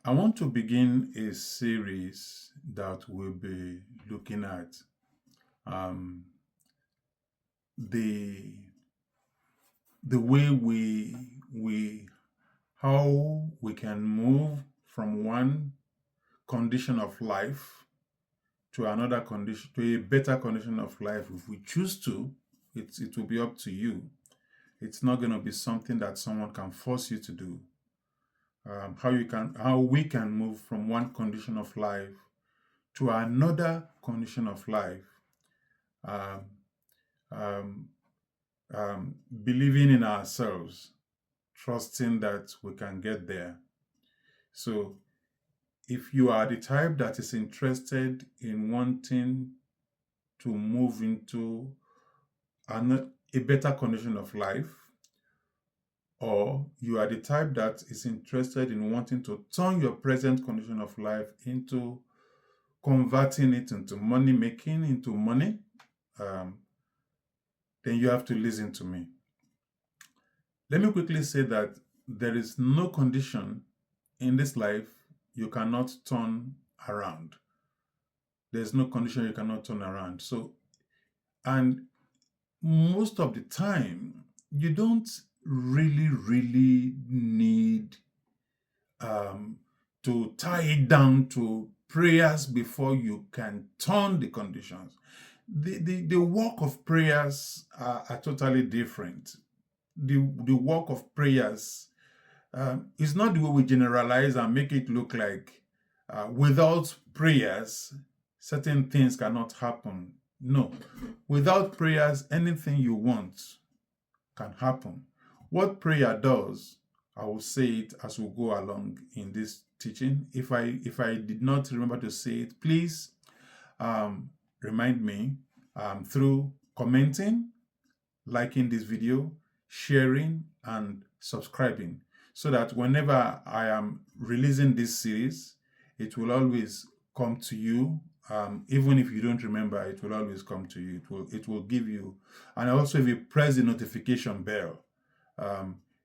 I want to begin a series that will be looking at um, the the way we how we can move from one condition of life to another condition, to a better condition of life. If we choose to, it will be up to you. It's not going to be something that someone can force you to do. How we can move from one condition of life to another condition of life, um, um, believing in ourselves, trusting that we can get there. So, if you are the type that is interested in wanting to move into a better condition of life, or you are the type that is interested in wanting to turn your present condition of life into converting it into money making, into money, um, then you have to listen to me. Let me quickly say that there is no condition in this life you cannot turn around. There's no condition you cannot turn around. So, and most of the time, you don't really need to tie it down to prayers before you can turn the conditions. The work of prayers are totally different. The work of prayers is not the way we generalize and make it look like without prayers, certain things cannot happen. No, without prayers, anything you want can happen. What prayer does, I will say it as we go along in this teaching. If I did not remember to say it, please remind me through commenting, liking this video, sharing, and subscribing, so that whenever I am releasing this series, it will always come to you. Even if you don't remember, it will always come to you. It will give you, and also if you press the notification bell,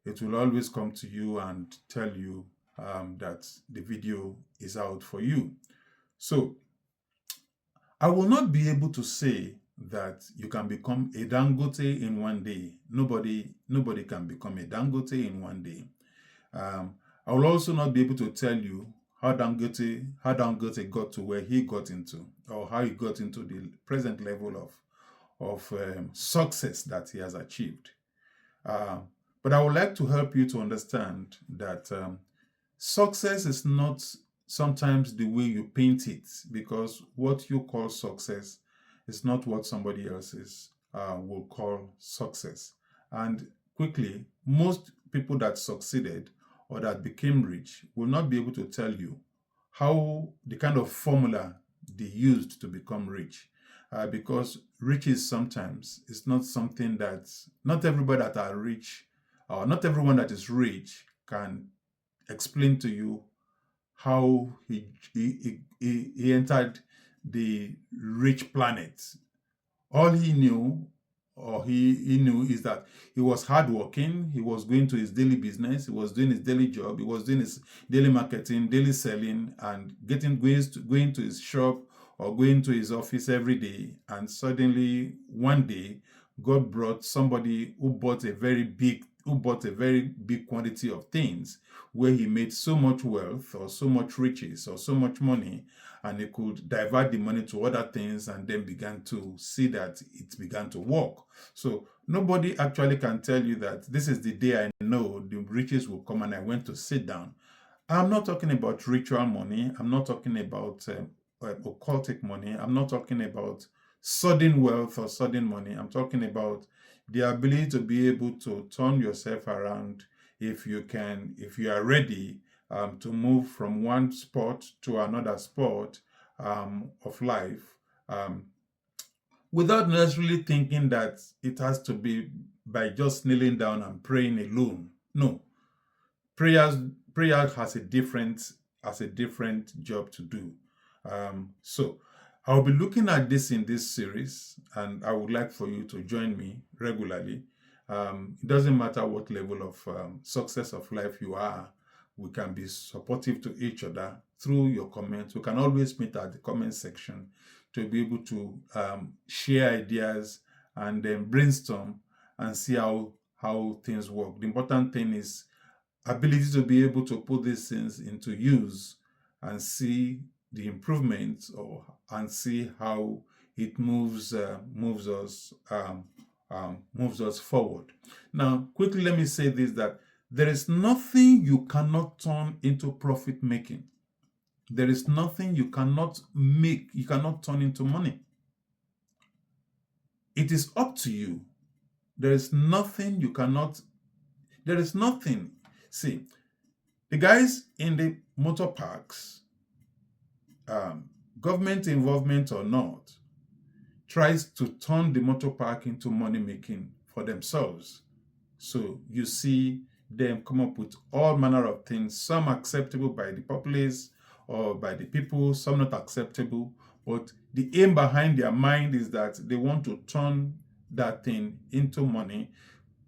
it will always come to you and tell you that the video is out for you. So I will not be able to say that you can become a Dangote in one day. Nobody can become a Dangote in one day. I will also not be able to tell you how Dangote got to where he got into, or how he got into the present level of success that he has achieved. But I would like to help you to understand that success is not sometimes the way you paint it, because what you call success is not what somebody else's will call success. And quickly, most people that succeeded or that became rich will not be able to tell you how the kind of formula they used to become rich. Because riches sometimes is not something that not everybody that are rich, or not everyone that is rich can explain to you how he entered the rich planet. All he knew, or he knew, is that he was hardworking. He was going to his daily business. He was doing his daily job. He was doing his daily marketing, daily selling, and going to his shop or going to his office every day. And suddenly, one day, God brought somebody who bought a very big quantity of things, where he made so much wealth or so much riches or so much money, and he could divert the money to other things, and then began to see that it began to work. So nobody actually can tell you that this is the day I know the riches will come and I went to sit down. I'm not talking about ritual money. I'm not talking about occultic money. I'm not talking about sudden wealth or sudden money. I'm talking about the ability to be able to turn yourself around if you are ready to move from one spot to another spot of life, um, without necessarily thinking that it has to be by just kneeling down and praying alone. No, prayers prayer has a different job to do. So I'll be looking at this in this series, and I would like for you to join me regularly. It doesn't matter what level of success of life you are, we can be supportive to each other through your comments. We can always meet at the comment section to be able to share ideas and then brainstorm and see how things work. The important thing is ability to be able to put these things into use and see the improvements and see how it moves us forward. Now, quickly, let me say this, that there is nothing you cannot turn into profit making. There is nothing you cannot turn into money. It is up to you. There is nothing you cannot, there is nothing. See, the guys in the motor parks, government involvement or not, tries to turn the motor park into money making for themselves. So you see them come up with all manner of things, some acceptable by the populace or by the people, some not acceptable. But the aim behind their mind is that they want to turn that thing into money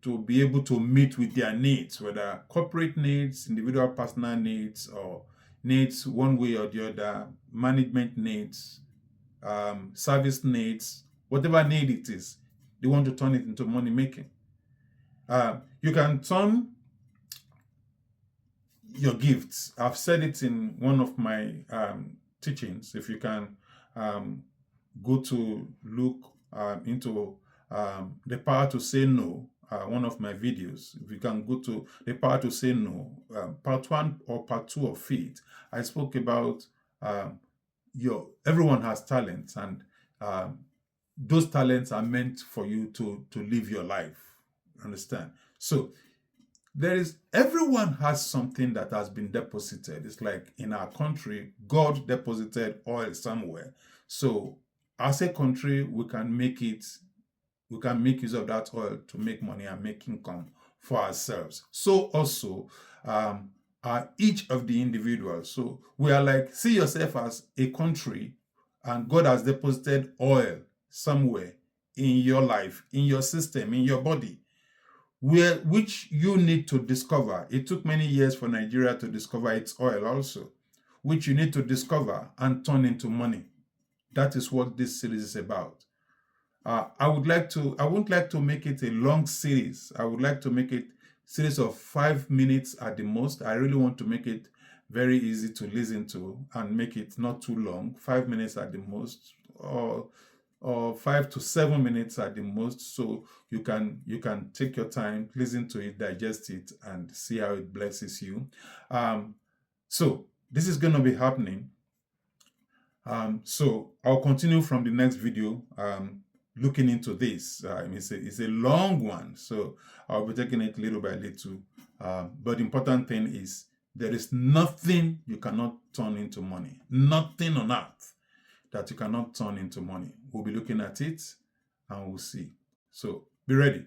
to be able to meet with their needs, whether corporate needs, individual personal needs, or needs one way or the other, management needs, service needs, whatever need it is, they want to turn it into money making. You can turn your gifts. I've said it in one of my teachings. If you can go to look into the power to say no, one of my videos, if you can go to the power to say no, part 1 or part 2 of it, I spoke about everyone has talents, and those talents are meant for you to live your life. Understand? So everyone has something that has been deposited. It's like in our country, God deposited oil somewhere. So as a country, we can make use of that oil to make money and make income for ourselves. So also each of the individuals. So we are like, see yourself as a country, and God has deposited oil somewhere in your life, in your system, in your body, which you need to discover. It took many years for Nigeria to discover its oil also, which you need to discover and turn into money. That is what this series is about. I wouldn't like to make it a long series. I would like to make it a series of 5 minutes at the most. I really want to make it very easy to listen to and make it not too long, 5 minutes at the most, or 5 to 7 minutes at the most, so you can take your time, listen to it, digest it, and see how it blesses you. So this is going to be happening. So I'll continue from the next video, looking into this. It's a long one, so I'll be taking it little by little. But the important thing is there is nothing you cannot turn into money. Nothing on earth that you cannot turn into money. We'll be looking at it and we'll see. So be ready.